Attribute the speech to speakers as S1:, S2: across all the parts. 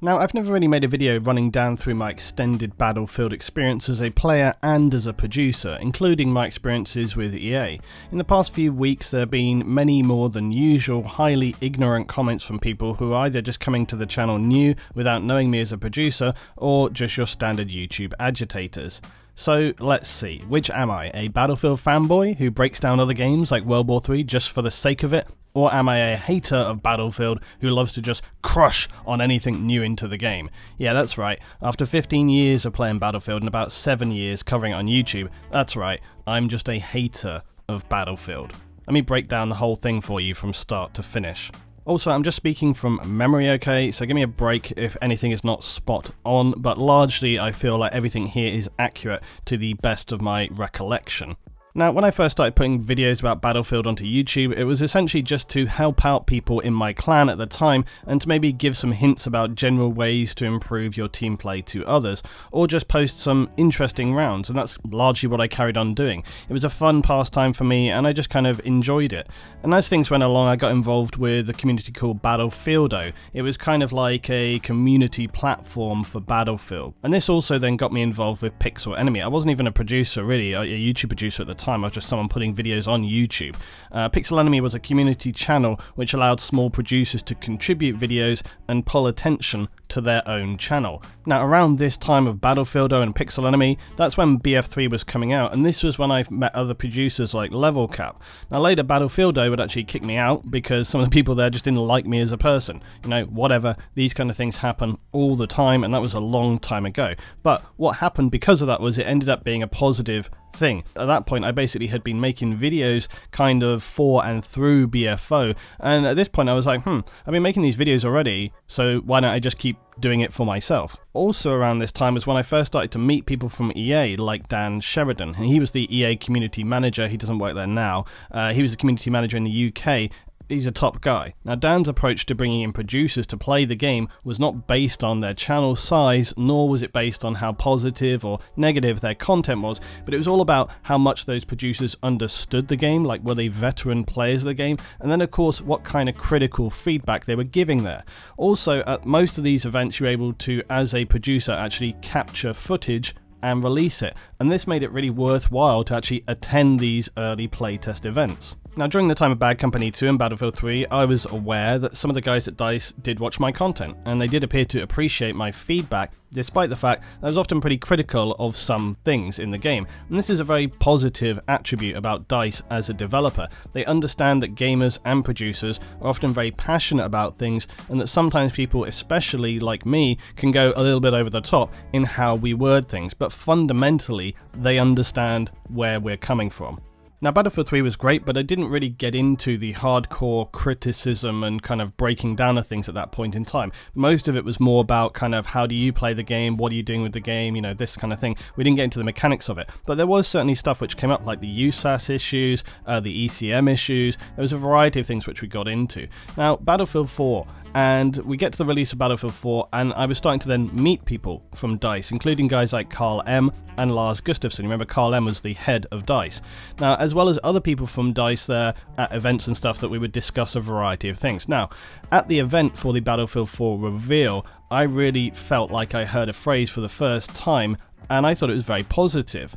S1: Now, I've never really made a video running down through my extended Battlefield experience as a player and as a producer, including my experiences with EA. In the past few weeks, there have been many more than usual highly ignorant comments from people who are either just coming to the channel new without knowing me as a producer, or just your standard YouTube agitators. So let's see, which am I? A Battlefield fanboy who breaks down other games like World War III just for the sake of it? Or am I a hater of Battlefield who loves to just crush on anything new into the game? Yeah, that's right. After 15 years of playing Battlefield and about 7 years covering it on YouTube, that's right, I'm just a hater of Battlefield. Let me break down the whole thing for you from start to finish. Also, I'm just speaking from memory, okay, so give me a break if anything is not spot on, but largely I feel like everything here is accurate to the best of my recollection. Now, when I first started putting videos about Battlefield onto YouTube, it was essentially just to help out people in my clan at the time and to maybe give some hints about general ways to improve your team play to others, or just post some interesting rounds, and that's largely what I carried on doing. It was a fun pastime for me and I just kind of enjoyed it. And as things went along, I got involved with a community called Battlefieldo. It was kind of like a community platform for Battlefield. And this also then got me involved with Pixel Enemy. I wasn't even a producer really, a YouTube producer at the time. I was just someone putting videos on YouTube. Pixel Enemy was a community channel which allowed small producers to contribute videos and pull attention to their own channel. Now, around this time of Battlefieldo and Pixel Enemy, that's when BF3 was coming out, and this was when I met other producers like Level Cap. Now later, Battlefieldo would actually kick me out because some of the people there just didn't like me as a person. You know, whatever, these kind of things happen all the time, and that was a long time ago. But what happened because of that was it ended up being a positive thing. At that point, I basically had been making videos kind of for and through BFO, and at this point I was like, I've been making these videos already, so why don't I just keep doing it for myself? Also around this time was when I first started to meet people from EA, like Dan Sheridan, and he was the EA community manager. He doesn't work there now. He was the community manager in the UK. He's a top guy. Now, Dan's approach to bringing in producers to play the game was not based on their channel size, nor was it based on how positive or negative their content was, but it was all about how much those producers understood the game, like were they veteran players of the game, and then of course what kind of critical feedback they were giving there. Also, at most of these events you're able to, as a producer, actually capture footage and release it, and this made it really worthwhile to actually attend these early playtest events. Now, during the time of Bad Company 2 and Battlefield 3, I was aware that some of the guys at DICE did watch my content, and they did appear to appreciate my feedback, despite the fact that I was often pretty critical of some things in the game. And this is a very positive attribute about DICE as a developer. They understand that gamers and producers are often very passionate about things, and that sometimes people, especially like me, can go a little bit over the top in how we word things, but fundamentally, they understand where we're coming from. Now, Battlefield 3 was great, but I didn't really get into the hardcore criticism and kind of breaking down of things at that point in time. Most of it was more about kind of how do you play the game, what are you doing with the game, you know, this kind of thing. We didn't get into the mechanics of it, but there was certainly stuff which came up, like the USAS issues, the ECM issues. There was a variety of things which we got into. Now, Battlefield 4. And we get to the release of Battlefield 4, and I was starting to then meet people from DICE, including guys like Carl M and Lars Gustafsson. Remember, Carl M was the head of DICE. Now, as well as other people from DICE there at events and stuff that we would discuss a variety of things. Now, at the event for the Battlefield 4 reveal, I really felt like I heard a phrase for the first time, and I thought it was very positive.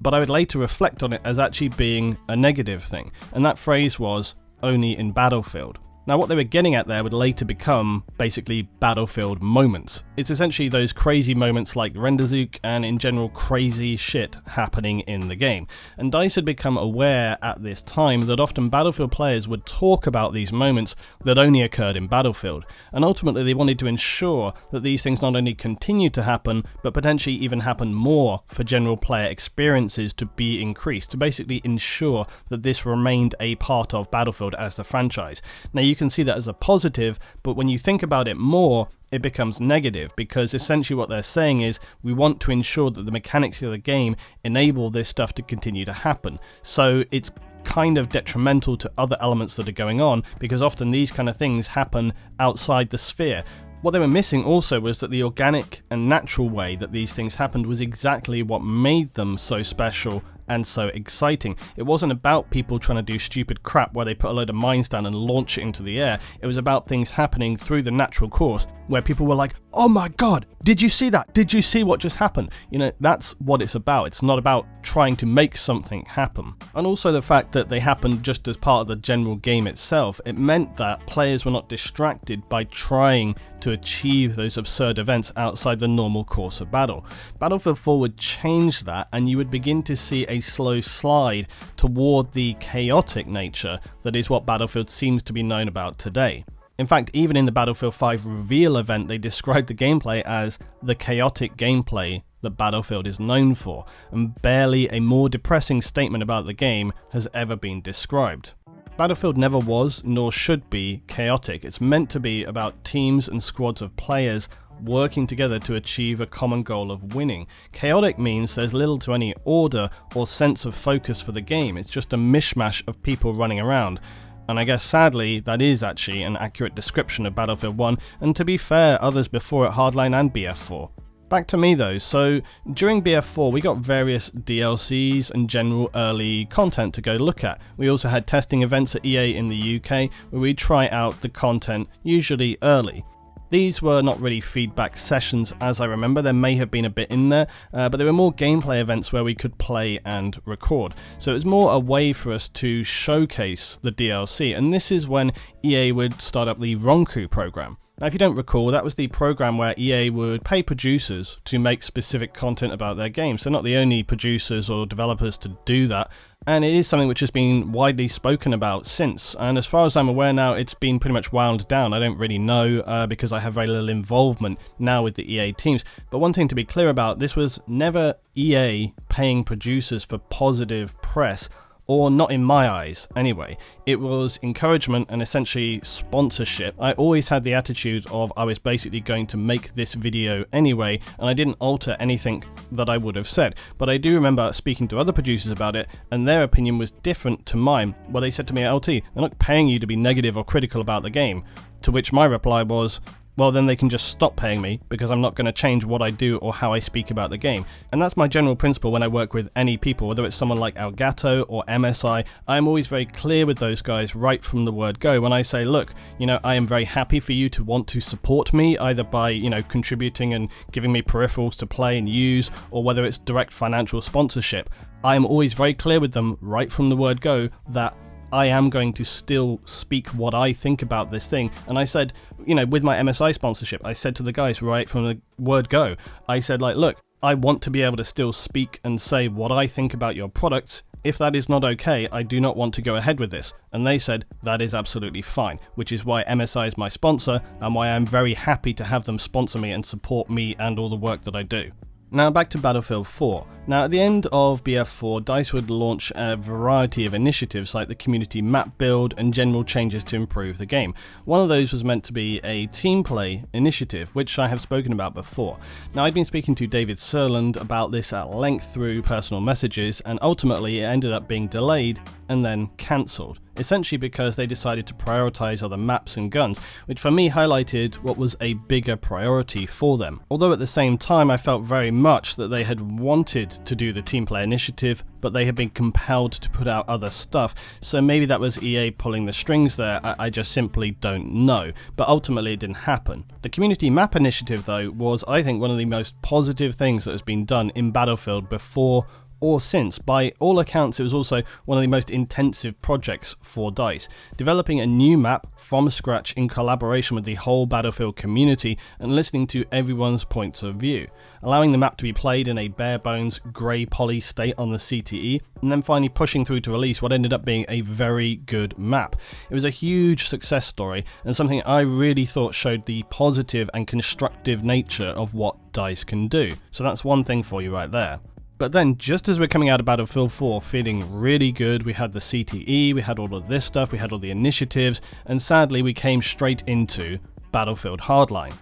S1: But I would later reflect on it as actually being a negative thing, and that phrase was, only in Battlefield. Now, what they were getting at there would later become basically Battlefield moments. It's essentially those crazy moments like Renderzook and in general crazy shit happening in the game. And DICE had become aware at this time that often Battlefield players would talk about these moments that only occurred in Battlefield. And ultimately they wanted to ensure that these things not only continued to happen, but potentially even happen more for general player experiences to be increased, to basically ensure that this remained a part of Battlefield as the franchise. Now, you can see that as a positive, but when you think about it more, it becomes negative, because essentially what they're saying is we want to ensure that the mechanics of the game enable this stuff to continue to happen. So it's kind of detrimental to other elements that are going on, because often these kind of things happen outside the sphere. What they were missing also was that the organic and natural way that these things happened was exactly what made them so special and so exciting. It wasn't about people trying to do stupid crap where they put a load of mines down and launch it into the air. It was about things happening through the natural course where people were like, oh my god, did you see that? Did you see what just happened? You know, that's what it's about. It's not about trying to make something happen. And also the fact that they happened just as part of the general game itself, it meant that players were not distracted by trying to achieve those absurd events outside the normal course of battle. Battlefield 4 would change that, and you would begin to see a slow slide toward the chaotic nature that is what Battlefield seems to be known about today. In fact, even in the Battlefield 5 reveal event, they described the gameplay as the chaotic gameplay that Battlefield is known for, and barely a more depressing statement about the game has ever been described. Battlefield never was, nor should be, chaotic. It's meant to be about teams and squads of players working together to achieve a common goal of winning. Chaotic means there's little to any order or sense of focus for the game. It's just a mishmash of people running around. And I guess sadly, that is actually an accurate description of Battlefield 1, and to be fair, others before it, Hardline and BF4. Back to me though, so during BF4 we got various DLCs and general early content to go look at. We also had testing events at EA in the UK where we'd try out the content, usually early. These were not really feedback sessions as I remember, there may have been a bit in there, but they were more gameplay events where we could play and record. So it was more a way for us to showcase the DLC, and this is when EA would start up the Ronku program. Now if you don't recall, that was the program where EA would pay producers to make specific content about their games. They're not the only producers or developers to do that, and it is something which has been widely spoken about since, and as far as I'm aware now it's been pretty much wound down. I don't really know because I have very little involvement now with the EA teams, but one thing to be clear about, this was never EA paying producers for positive press, or not in my eyes anyway. It was encouragement and essentially sponsorship. I always had the attitude of I was basically going to make this video anyway, and I didn't alter anything that I would have said. But I do remember speaking to other producers about it, and their opinion was different to mine, where they said to me, LT, they're not paying you to be negative or critical about the game. To which my reply was, well then they can just stop paying me because I'm not going to change what I do or how I speak about the game. And that's my general principle when I work with any people, whether it's someone like Elgato or MSI. I'm always very clear with those guys right from the word go when I say, look, you know, I am very happy for you to want to support me either by, you know, contributing and giving me peripherals to play and use, or whether it's direct financial sponsorship. I am always very clear with them right from the word go that I am going to still speak what I think about this thing. And I said, you know, with my MSI sponsorship, I said to the guys right from the word go, I said like, look, I want to be able to still speak and say what I think about your products. If that is not okay, I do not want to go ahead with this. And they said that is absolutely fine, which is why MSI is my sponsor and why I'm very happy to have them sponsor me and support me and all the work that I do. Now back to Battlefield 4. Now at the end of BF4, DICE would launch a variety of initiatives like the community map build and general changes to improve the game. One of those was meant to be a team play initiative, which I have spoken about before. Now I'd been speaking to David Serland about this at length through personal messages, and ultimately it ended up being delayed and then cancelled. Essentially because they decided to prioritise other maps and guns, which for me highlighted what was a bigger priority for them. Although at the same time I felt very much that they had wanted to do the team play initiative, but they had been compelled to put out other stuff, so maybe that was EA pulling the strings there, I just simply don't know. But ultimately it didn't happen. The community map initiative though was, I think, one of the most positive things that has been done in Battlefield before or since. By all accounts, it was also one of the most intensive projects for DICE, developing a new map from scratch in collaboration with the whole Battlefield community and listening to everyone's points of view, allowing the map to be played in a bare bones grey poly state on the CTE, and then finally pushing through to release what ended up being a very good map. It was a huge success story and something I really thought showed the positive and constructive nature of what DICE can do. So that's one thing for you right there. But then, just as we're coming out of Battlefield 4 feeling really good, we had the CTE, we had all of this stuff, we had all the initiatives, and sadly we came straight into Battlefield Hardline.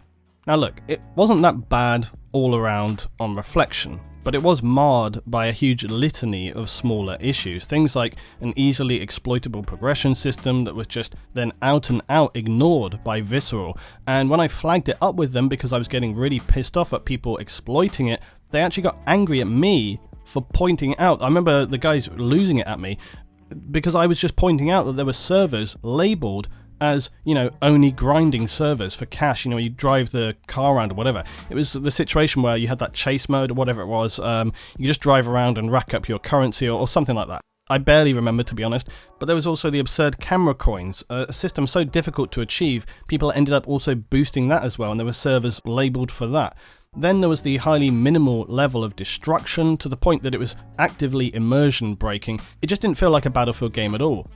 S1: Now look, it wasn't that bad all around on reflection, but it was marred by a huge litany of smaller issues. Things like an easily exploitable progression system that was just then out and out ignored by Visceral, and when I flagged it up with them because I was getting really pissed off at people exploiting it, they actually got angry at me for pointing out. I remember the guys losing it at me because I was just pointing out that there were servers labeled as, you know, only grinding servers for cash. You know, you drive the car around or whatever. It was the situation where you had that chase mode or whatever it was. You just drive around and rack up your currency or something like that. I barely remember, to be honest, but there was also the absurd camera coins, a system so difficult to achieve, people ended up also boosting that as well, and there were servers labelled for that. Then there was the highly minimal level of destruction, to the point that it was actively immersion breaking. It just didn't feel like a Battlefield game at all.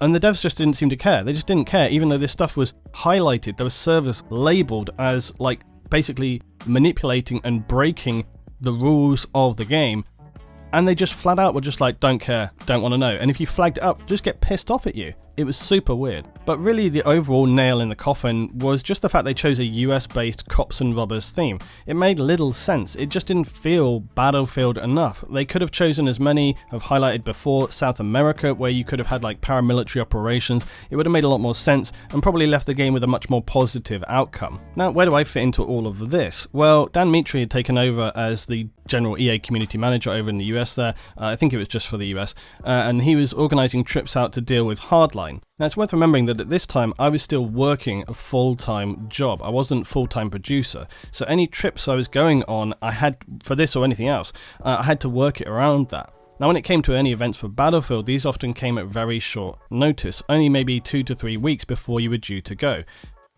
S1: And the devs just didn't seem to care. They just didn't care, even though this stuff was highlighted. There were servers labelled as, like, basically manipulating and breaking the rules of the game. And they just flat out were just like, don't care, don't want to know. And if you flagged it up, just get pissed off at you. It was super weird. But really the overall nail in the coffin was just the fact they chose a US-based cops and robbers theme. It made little sense. It just didn't feel Battlefield enough. They could have chosen, as many have highlighted before, South America, where you could have had like paramilitary operations. It would have made a lot more sense and probably left the game with a much more positive outcome. Now, where do I fit into all of this? Well, Dan Mitri had taken over as the general EA community manager over in the US there. I think it was just for the US. And he was organising trips out to deal with Hardline. Now, it's worth remembering that at this time I was still working a full-time job. I wasn't full-time producer, so any trips I was going on, I had, for this or anything else, I had to work it around that. Now, when it came to any events for Battlefield, these often came at very short notice, only maybe 2 to 3 weeks before you were due to go.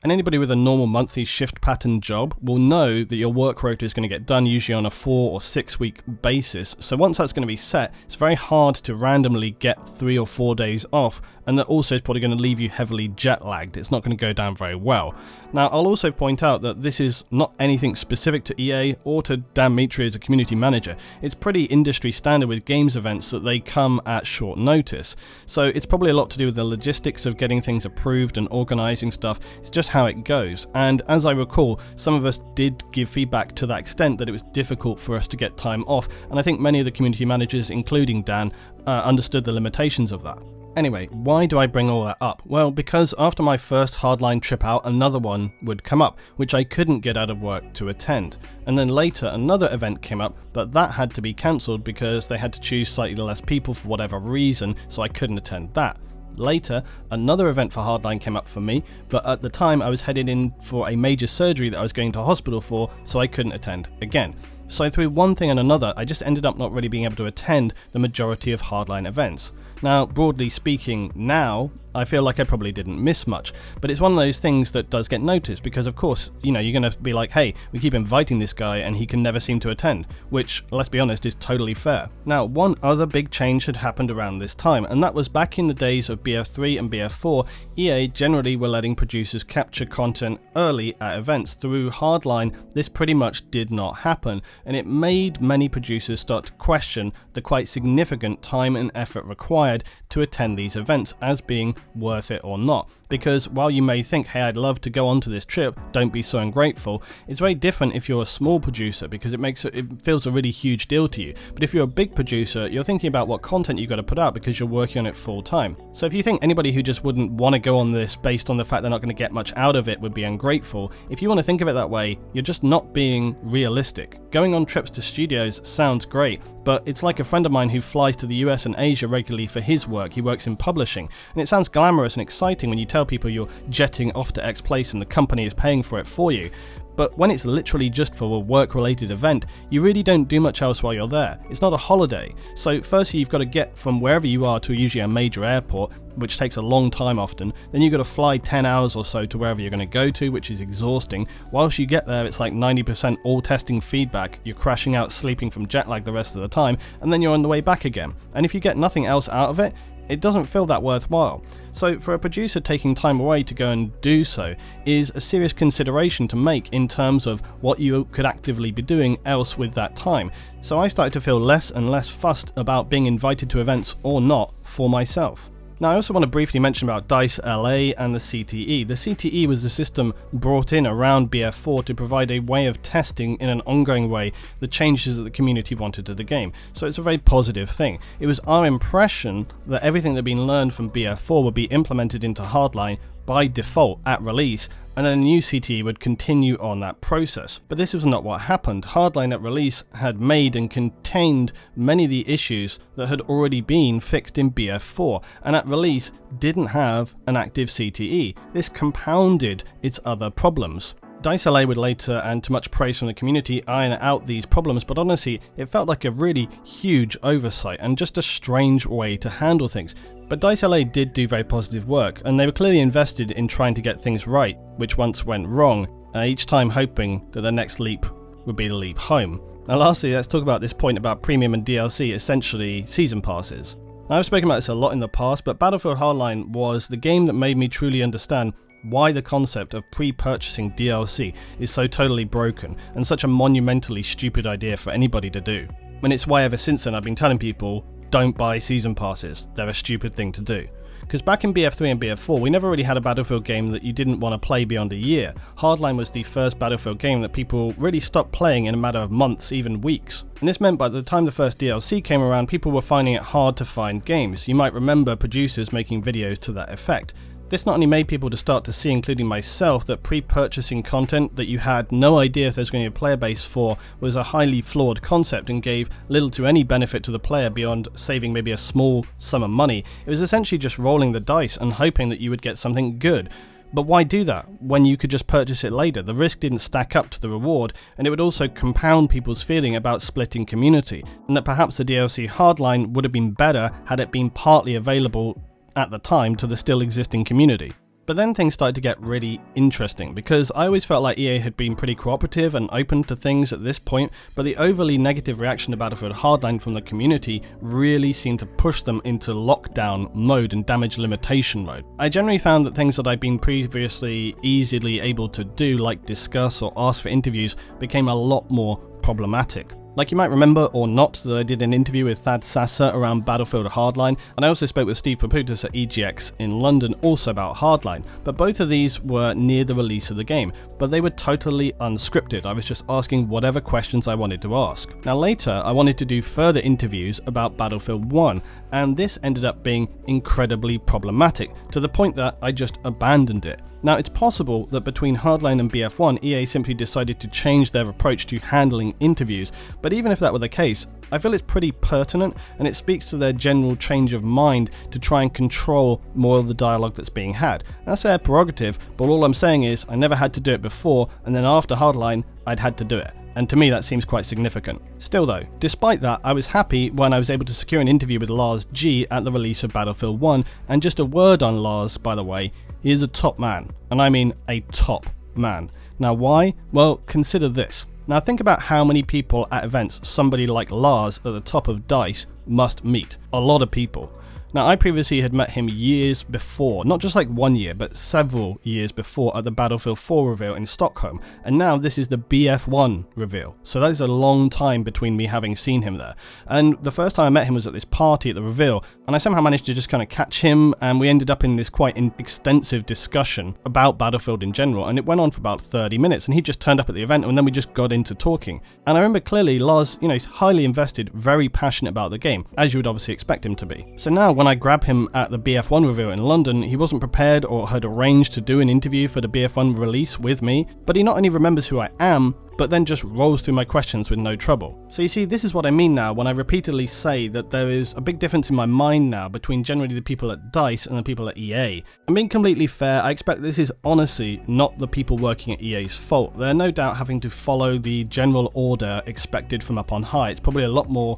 S1: And anybody with a normal monthly shift pattern job will know that your work rota is going to get done usually on a 4 or 6 week basis. So once that's going to be set, it's very hard to randomly get 3 or 4 days off, and that also is probably going to leave you heavily jet lagged. It's not going to go down very well. Now, I'll also point out that this is not anything specific to EA or to Dan Mitri as a community manager. It's pretty industry standard with games events that they come at short notice. So it's probably a lot to do with the logistics of getting things approved and organising stuff. It's just how it goes. And as I recall, some of us did give feedback to that extent that it was difficult for us to get time off, and I think many of the community managers, including Dan, understood the limitations of that. Anyway, why do I bring all that up? Well, because after my first Hardline trip out, another one would come up, which I couldn't get out of work to attend. And then later, another event came up, but that had to be cancelled because they had to choose slightly less people for whatever reason, so I couldn't attend that. Later, another event for Hardline came up for me, but at the time I was headed in for a major surgery that I was going to hospital for, so I couldn't attend again. So through one thing and another, I just ended up not really being able to attend the majority of Hardline events. Now, broadly speaking, now, I feel like I probably didn't miss much, but it's one of those things that does get noticed because, of course, you know, you're going to be like, hey, we keep inviting this guy and he can never seem to attend, which, let's be honest, is totally fair. Now, one other big change had happened around this time, and that was back in the days of BF3 and BF4, EA generally were letting producers capture content early at events. Through Hardline, this pretty much did not happen, and it made many producers start to question the quite significant time and effort required to attend these events as being worth it or not. Because while you may think, hey, I'd love to go on to this trip, don't be so ungrateful, it's very different if you're a small producer because it feels a really huge deal to you. But if you're a big producer, you're thinking about what content you've got to put out because you're working on it full time. So if you think anybody who just wouldn't want to go on this based on the fact they're not going to get much out of it would be ungrateful, if you want to think of it that way, you're just not being realistic. Going on trips to studios sounds great, but it's like a friend of mine who flies to the US and Asia regularly for his work. He works in publishing, and it sounds glamorous and exciting when you tell people you're jetting off to X place and the company is paying for it for you. But when it's literally just for a work-related event, you really don't do much else while you're there. It's not a holiday. So firstly, you've got to get from wherever you are to usually a major airport, which takes a long time often. Then you've got to fly 10 hours or so to wherever you're going to go to, which is exhausting. Whilst you get there, it's like 90% all testing feedback. You're crashing out, sleeping from jet lag the rest of the time, and then you're on the way back again. And if you get nothing else out of it, it doesn't feel that worthwhile. So for a producer, taking time away to go and do so is a serious consideration to make in terms of what you could actively be doing else with that time. So I started to feel less and less fussed about being invited to events or not for myself. Now, I also want to briefly mention about DICE LA and the CTE. The CTE was a system brought in around BF4 to provide a way of testing in an ongoing way the changes that the community wanted to the game. So it's a very positive thing. It was our impression that everything that had been learned from BF4 would be implemented into Hardline by default at release, and then a new CTE would continue on that process. But this was not what happened. Hardline at release had made and contained many of the issues that had already been fixed in BF4, and at release didn't have an active CTE. This compounded its other problems. DICE LA would later, and to much praise from the community, iron out these problems, but honestly, it felt like a really huge oversight and just a strange way to handle things. But DICE LA did do very positive work, and they were clearly invested in trying to get things right, which once went wrong, each time hoping that the next leap would be the leap home. Now lastly, let's talk about this point about premium and DLC, essentially season passes. Now, I've spoken about this a lot in the past, but Battlefield Hardline was the game that made me truly understand why the concept of pre-purchasing DLC is so totally broken and such a monumentally stupid idea for anybody to do. And it's why ever since then I've been telling people, don't buy season passes, they're a stupid thing to do. Because back in BF3 and BF4 we never really had a Battlefield game that you didn't want to play beyond a year. Hardline was the first Battlefield game that people really stopped playing in a matter of months, even weeks. And this meant by the time the first DLC came around, people were finding it hard to find games. You might remember producers making videos to that effect. This not only made people to start to see, including myself, that pre-purchasing content that you had no idea if there was going to be a player base for was a highly flawed concept and gave little to any benefit to the player beyond saving maybe a small sum of money. It was essentially just rolling the dice and hoping that you would get something good. But why do that when you could just purchase it later? The risk didn't stack up to the reward, and it would also compound people's feeling about splitting community, and that perhaps the DLC Hardline would have been better had it been partly available at the time to the still existing community. But then things started to get really interesting, because I always felt like EA had been pretty cooperative and open to things at this point, but the overly negative reaction to Battlefield Hardline from the community really seemed to push them into lockdown mode and damage limitation mode. I generally found that things that I'd been previously easily able to do, like discuss or ask for interviews, became a lot more problematic. Like you might remember or not that I did an interview with Thad Sasser around Battlefield Hardline, and I also spoke with Steve Paputis at EGX in London also about Hardline, but both of these were near the release of the game, but they were totally unscripted. I was just asking whatever questions I wanted to ask. Now later I wanted to do further interviews about Battlefield 1, and this ended up being incredibly problematic to the point that I just abandoned it. Now it's possible that between Hardline and BF1 EA simply decided to change their approach to handling interviews, but even if that were the case, I feel it's pretty pertinent, and it speaks to their general change of mind to try and control more of the dialogue that's being had. That's their prerogative, but all I'm saying is I never had to do it before, and then after Hardline I'd had to do it. And to me that seems quite significant. Still though, despite that, I was happy when I was able to secure an interview with Lars G at the release of Battlefield 1, and just a word on Lars, by the way, he is a top man, and I mean a top man. Now why? Well, consider this. Now think about how many people at events somebody like Lars at the top of DICE must meet. A lot of people. Now I previously had met him years before, not just like 1 year, but several years before at the Battlefield 4 reveal in Stockholm, and now this is the BF1 reveal, so that is a long time between me having seen him there. And the first time I met him was at this party at the reveal, and I somehow managed to just kind of catch him, and we ended up in this quite extensive discussion about Battlefield in general, and it went on for about 30 minutes, and he just turned up at the event, and then we just got into talking. And I remember clearly Lars, he's highly invested, very passionate about the game, as you would obviously expect him to be. So now when I grab him at the BF1 reveal in London, he wasn't prepared or had arranged to do an interview for the BF1 release with me, but he not only remembers who I am, but then just rolls through my questions with no trouble. So you see, this is what I mean now when I repeatedly say that there is a big difference in my mind now between generally the people at DICE and the people at EA. And being completely fair, I expect this is honestly not the people working at EA's fault. They're no doubt having to follow the general order expected from up on high. It's probably a lot more,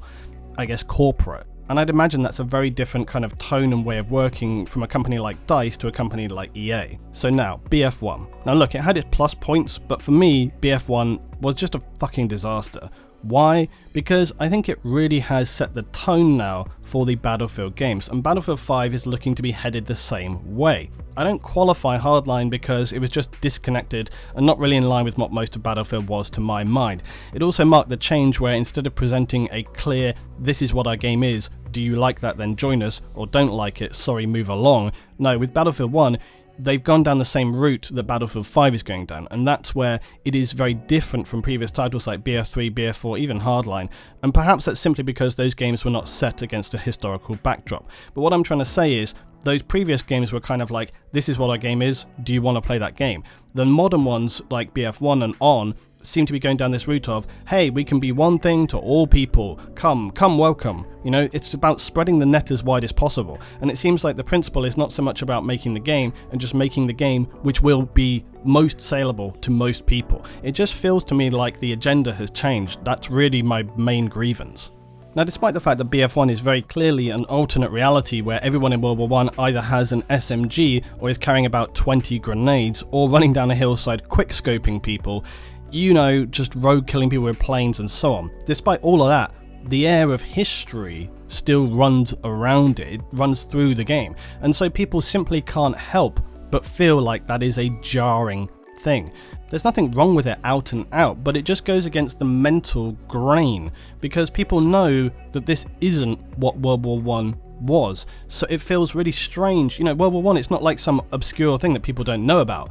S1: I guess, corporate. And I'd imagine that's a very different kind of tone and way of working from a company like DICE to a company like EA. So now, BF1. Now look, it had its plus points, but for me, BF1 was just a fucking disaster. Why? Because I think it really has set the tone now for the Battlefield games, and Battlefield 5 is looking to be headed the same way. I don't qualify Hardline because it was just disconnected and not really in line with what most of Battlefield was to my mind. It also marked the change where instead of presenting a clear, this is what our game is, do you like that then join us, or don't like it, sorry move along. No, with Battlefield 1, they've gone down the same route that Battlefield 5 is going down, and that's where it is very different from previous titles like BF3, BF4, even Hardline, and perhaps that's simply because those games were not set against a historical backdrop. But what I'm trying to say is, those previous games were kind of like, this is what our game is, do you want to play that game? The modern ones, like BF1 and on, seem to be going down this route of, hey, we can be one thing to all people, come welcome. You know, it's about spreading the net as wide as possible, and it seems like the principle is not so much about making the game and just making the game which will be most saleable to most people. It just feels to me like the agenda has changed. That's really my main grievance. Now, despite the fact that BF1 is very clearly an alternate reality where everyone in World War I either has an SMG or is carrying about 20 grenades or running down a hillside quickscoping people, you know, just rogue killing people with planes and so on. Despite all of that, the air of history still runs around it, it runs through the game, and so people simply can't help but feel like that is a jarring thing. There's nothing wrong with it out and out, but it just goes against the mental grain, because people know that this isn't what World War I was, so it feels really strange. You know, World War I, it's not like some obscure thing that people don't know about.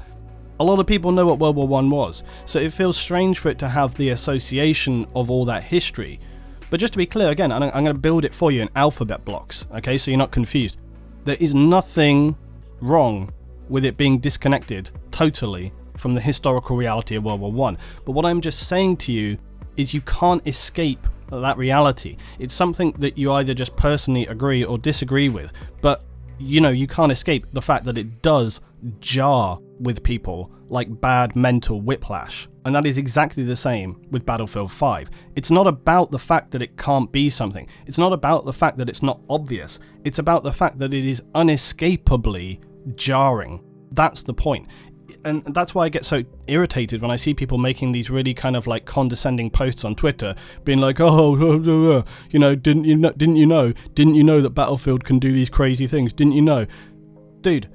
S1: A lot of people know what World War I was, so it feels strange for it to have the association of all that history. But just to be clear, again, I'm going to build it for you in alphabet blocks, okay, so you're not confused. There is nothing wrong with it being disconnected totally from the historical reality of World War I. But what I'm just saying to you is you can't escape that reality. It's something that you either just personally agree or disagree with, but you know, you can't escape the fact that it does jar with people like bad mental whiplash. And that is exactly the same with Battlefield 5. It's not about the fact that it can't be something. It's not about the fact that it's not obvious. It's about the fact that it is unescapably jarring. That's the point. And that's why I get so irritated when I see people making these really kind of like condescending posts on Twitter, being like, oh, you know, didn't you know that Battlefield can do these crazy things? Didn't you know? Dude,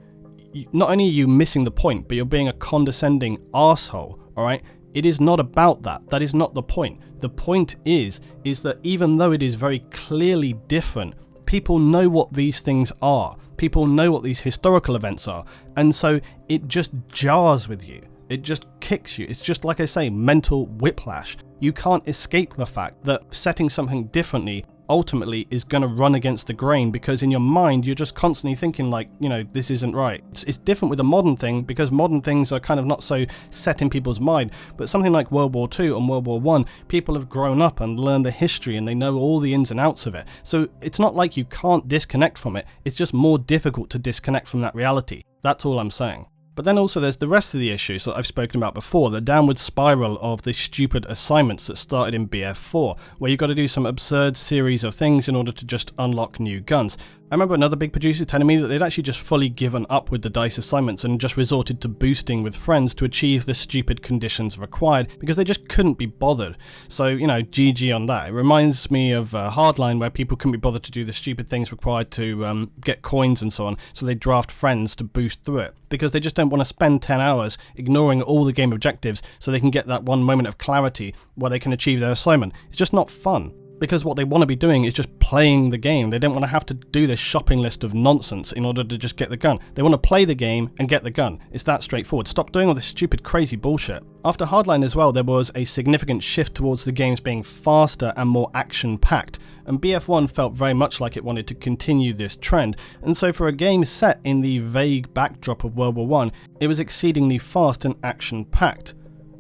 S1: not only are you missing the point, but you're being a condescending arsehole, alright? It is not about that. That is not the point. The point is that even though it is very clearly different, people know what these things are. People know what these historical events are. And so it just jars with you. It just kicks you. It's just, like I say, mental whiplash. You can't escape the fact that setting something differently ultimately is going to run against the grain, because in your mind you're just constantly thinking like, you know, this isn't right. It's different with a modern thing, because modern things are kind of not so set in people's mind, but something like World War II and World War I, people have grown up and learned the history and they know all the ins and outs of it. So it's not like you can't disconnect from it, it's just more difficult to disconnect from that reality. That's all I'm saying. But then also there's the rest of the issues that I've spoken about before, the downward spiral of the stupid assignments that started in BF4, where you've got to do some absurd series of things in order to just unlock new guns. I remember another big producer telling me that they'd actually just fully given up with the DICE assignments and just resorted to boosting with friends to achieve the stupid conditions required, because they just couldn't be bothered. So, you know, GG on that. It reminds me of Hardline, where people couldn't be bothered to do the stupid things required to get coins and so on, so they draft friends to boost through it, because they just don't want to spend 10 hours ignoring all the game objectives so they can get that one moment of clarity where they can achieve their assignment. It's just not fun. Because what they want to be doing is just playing the game. They don't want to have to do this shopping list of nonsense in order to just get the gun. They want to play the game and get the gun. It's that straightforward. Stop doing all this stupid crazy bullshit. After Hardline as well, there was a significant shift towards the games being faster and more action-packed, and BF1 felt very much like it wanted to continue this trend, and so for a game set in the vague backdrop of World War I, it was exceedingly fast and action-packed.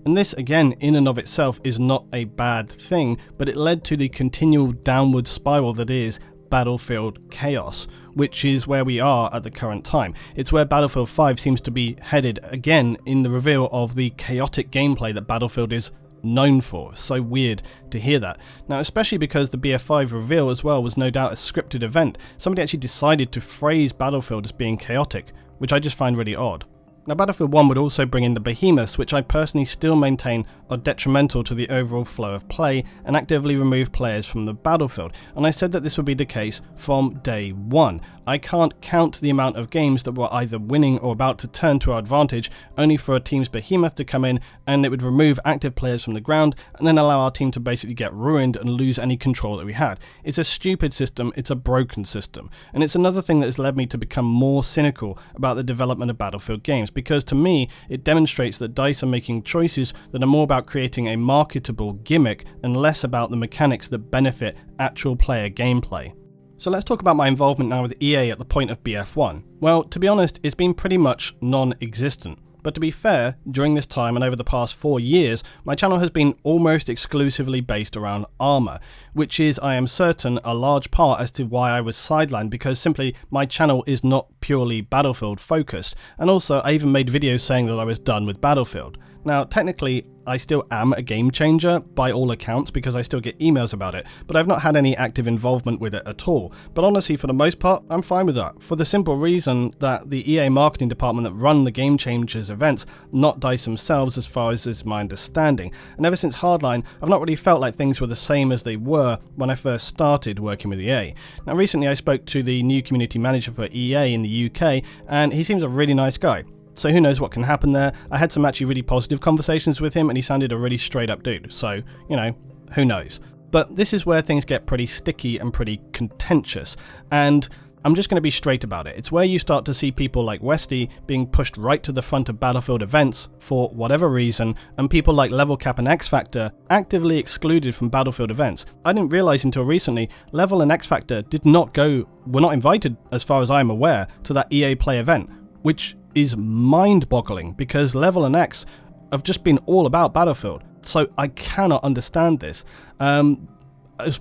S1: And this, again, in and of itself is not a bad thing, but it led to the continual downward spiral that is Battlefield chaos, which is where we are at the current time. It's where Battlefield 5 seems to be headed again in the reveal of the chaotic gameplay that Battlefield is known for. It's so weird to hear that. Now, especially because the BF5 reveal as well was no doubt a scripted event, somebody actually decided to phrase Battlefield as being chaotic, which I just find really odd. Now, Battlefield 1 would also bring in the behemoths, which I personally still maintain are detrimental to the overall flow of play and actively remove players from the battlefield, and I said that this would be the case from day one. I can't count the amount of games that were either winning or about to turn to our advantage, only for a team's behemoth to come in and it would remove active players from the ground and then allow our team to basically get ruined and lose any control that we had. It's a stupid system, it's a broken system, and it's another thing that has led me to become more cynical about the development of Battlefield games, because to me it demonstrates that DICE are making choices that are more about creating a marketable gimmick and less about the mechanics that benefit actual player gameplay. So let's talk about my involvement now with EA at the point of BF1. Well, to be honest, it's been pretty much non-existent. But to be fair, during this time and over the past 4 years, my channel has been almost exclusively based around Arma, which is, I am certain, a large part as to why I was sidelined, because simply my channel is not purely Battlefield focused, and also I even made videos saying that I was done with Battlefield. Now, technically, I still am a game changer by all accounts because I still get emails about it, but I've not had any active involvement with it at all. But honestly, for the most part, I'm fine with that, for the simple reason that the EA marketing department that run the Game Changers events not DICE themselves, as far as is my understanding. And ever since Hardline, I've not really felt like things were the same as they were when I first started working with EA. Now, recently I spoke to the new community manager for EA in the UK, and he seems a really nice guy. So who knows what can happen there. I had some actually really positive conversations with him and he sounded a really straight up dude. So, you know, who knows. But this is where things get pretty sticky and pretty contentious. And I'm just going to be straight about it. It's where you start to see people like Westy being pushed right to the front of Battlefield events for whatever reason, and people like Level Cap and X Factor actively excluded from Battlefield events. I didn't realise until recently, Level and X Factor were not invited, as far as I'm aware, to that EA Play event, which is mind-boggling because Level and X have just been all about Battlefield. So I cannot understand this. As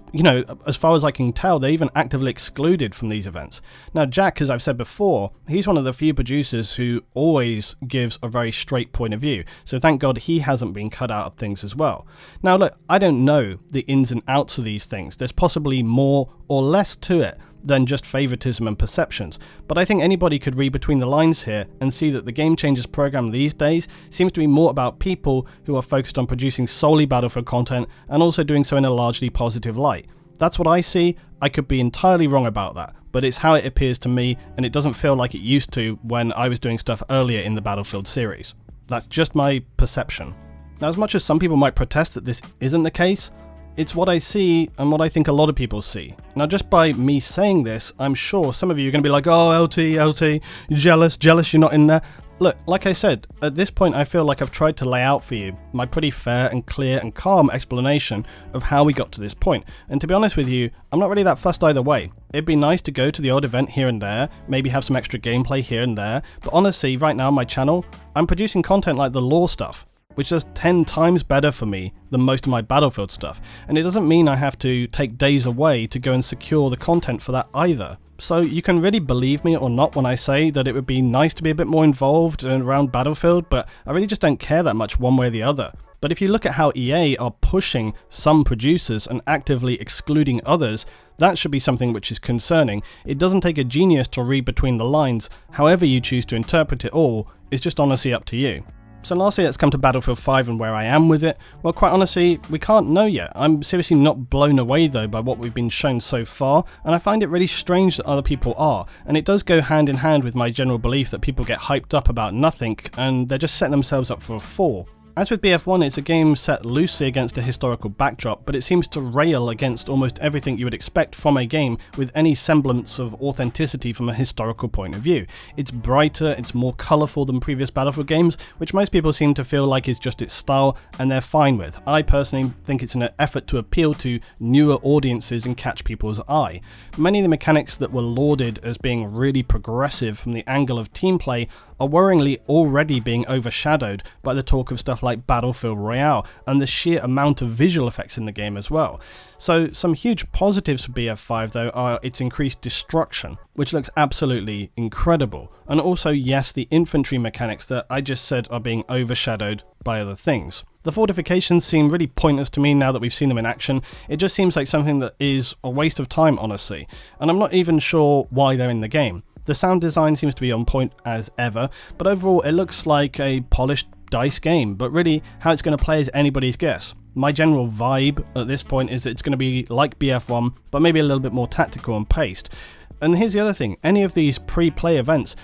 S1: far as I can tell, they're even actively excluded from these events. Now, Jack, as I've said before, he's one of the few producers who always gives a very straight point of view. So thank God he hasn't been cut out of things as well. Now, look, I don't know the ins and outs of these things. There's possibly more or less to it than just favoritism and perceptions, but I think anybody could read between the lines here and see that the Game Changers program these days seems to be more about people who are focused on producing solely Battlefield content and also doing so in a largely positive light. That's what I see. I could be entirely wrong about that, but it's how it appears to me, and it doesn't feel like it used to when I was doing stuff earlier in the Battlefield series. That's just my perception. Now, as much as some people might protest that this isn't the case, it's what I see and what I think a lot of people see. Now, just by me saying this, I'm sure some of you are going to be like, oh, LT, jealous you're not in there. Look, like I said, at this point I feel like I've tried to lay out for you my pretty fair and clear and calm explanation of how we got to this point. And to be honest with you, I'm not really that fussed either way. It'd be nice to go to the odd event here and there, maybe have some extra gameplay here and there, but honestly, right now on my channel, I'm producing content like the lore stuff, which does 10 times better for me than most of my Battlefield stuff. And it doesn't mean I have to take days away to go and secure the content for that either. So you can really believe me or not when I say that it would be nice to be a bit more involved around Battlefield, but I really just don't care that much one way or the other. But if you look at how EA are pushing some producers and actively excluding others, that should be something which is concerning. It doesn't take a genius to read between the lines. However you choose to interpret it all is just honestly up to you. So lastly, let's come to Battlefield 5 and where I am with it. Well, quite honestly, we can't know yet. I'm seriously not blown away though by what we've been shown so far, and I find it really strange that other people are, and it does go hand in hand with my general belief that people get hyped up about nothing and they're just setting themselves up for a fall. As with BF1, it's a game set loosely against a historical backdrop, but it seems to rail against almost everything you would expect from a game with any semblance of authenticity from a historical point of view. It's brighter, it's more colourful than previous Battlefield games, which most people seem to feel like is just its style, and they're fine with. I personally think it's an effort to appeal to newer audiences and catch people's eye. Many of the mechanics that were lauded as being really progressive from the angle of team play are worryingly already being overshadowed by the talk of stuff like Battlefield Royale and the sheer amount of visual effects in the game as well. So some huge positives for BF5 though are its increased destruction, which looks absolutely incredible, and also yes, the infantry mechanics that I just said are being overshadowed by other things. The fortifications seem really pointless to me now that we've seen them in action. It just seems like something that is a waste of time, honestly, and I'm not even sure why they're in the game. The sound design seems to be on point as ever, but overall it looks like a polished DICE game, but really how it's going to play is anybody's guess. My general vibe at this point is that it's going to be like BF1, but maybe a little bit more tactical and paced. And here's the other thing, any of these pre-play events,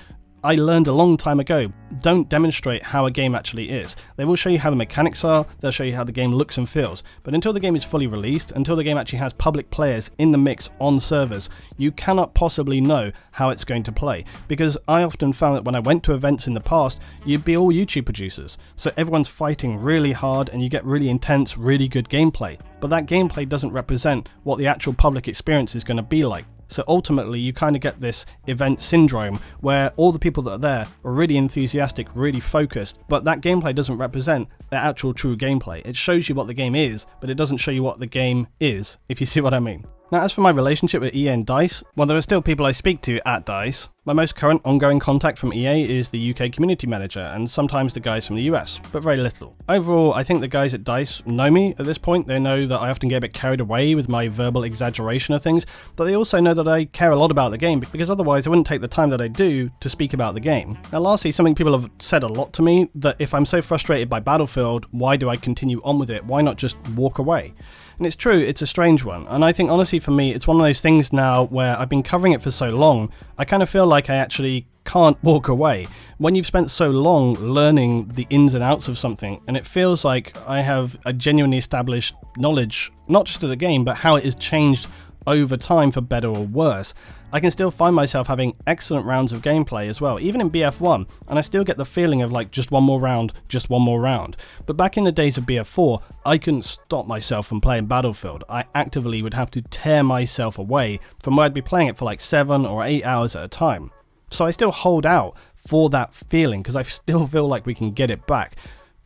S1: I learned a long time ago, don't demonstrate how a game actually is. They will show you how the mechanics are, they'll show you how the game looks and feels, but until the game is fully released, until the game actually has public players in the mix on servers, you cannot possibly know how it's going to play. Because I often found that when I went to events in the past, you'd be all YouTube producers, so everyone's fighting really hard and you get really intense, really good gameplay. But that gameplay doesn't represent what the actual public experience is going to be like. So ultimately you kind of get this event syndrome where all the people that are there are really enthusiastic, really focused, but that gameplay doesn't represent the actual true gameplay. It shows you what the game is, but it doesn't show you what the game is, if you see what I mean. Now, as for my relationship with EA and DICE, well, there are still people I speak to at DICE. My most current ongoing contact from EA is the UK community manager and sometimes the guys from the US, but very little. Overall, I think the guys at DICE know me at this point. They know that I often get a bit carried away with my verbal exaggeration of things, but they also know that I care a lot about the game, because otherwise I wouldn't take the time that I do to speak about the game. Now, lastly, something people have said a lot to me, that if I'm so frustrated by Battlefield, why do I continue on with it? Why not just walk away? And it's true, it's a strange one, and I think honestly for me it's one of those things now where I've been covering it for so long, I kind of feel like I actually can't walk away. When you've spent so long learning the ins and outs of something, and it feels like I have a genuinely established knowledge, not just of the game, but how it has changed over time for better or worse, I can still find myself having excellent rounds of gameplay as well, even in BF1, and I still get the feeling of like just one more round. But back in the days of BF4, I couldn't stop myself from playing Battlefield. I actively would have to tear myself away from where I'd be playing it for like 7 or 8 hours at a time. So I still hold out for that feeling because I still feel like we can get it back,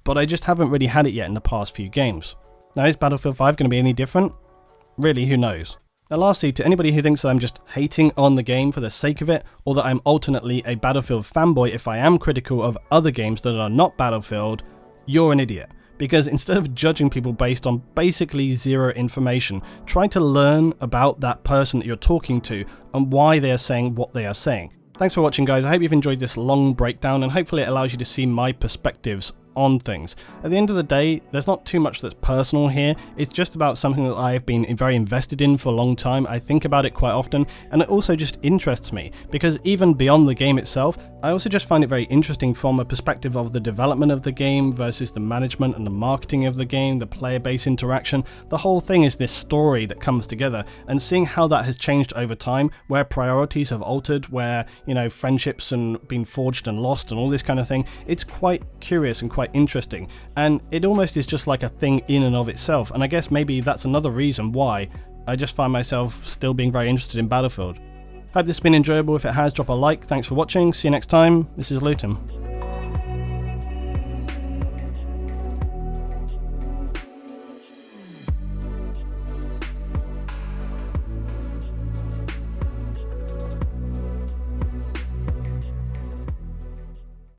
S1: but I just haven't really had it yet in the past few games. Now, is Battlefield 5 going to be any different? Really, who knows? Now lastly, to anybody who thinks that I'm just hating on the game for the sake of it, or that I'm alternately a Battlefield fanboy if I am critical of other games that are not Battlefield, you're an idiot. Because instead of judging people based on basically zero information, try to learn about that person that you're talking to and why they are saying what they are saying. Thanks for watching, guys. I hope you've enjoyed this long breakdown, and hopefully it allows you to see my perspectives on things. At the end of the day, there's not too much that's personal here. It's just about something that I've been very invested in for a long time. I think about it quite often, and it also just interests me, because even beyond the game itself, I also just find it very interesting from a perspective of the development of the game versus the management and the marketing of the game, the player base interaction. The whole thing is this story that comes together, and seeing how that has changed over time, where priorities have altered, where, you know, friendships and been forged and lost and all this kind of thing. It's quite curious and quite interesting, and it almost is just like a thing in and of itself, and I guess maybe that's another reason why I just find myself still being very interested in Battlefield. Hope this has been enjoyable. If it has, drop a like. Thanks for watching. See you next time. This is Luton.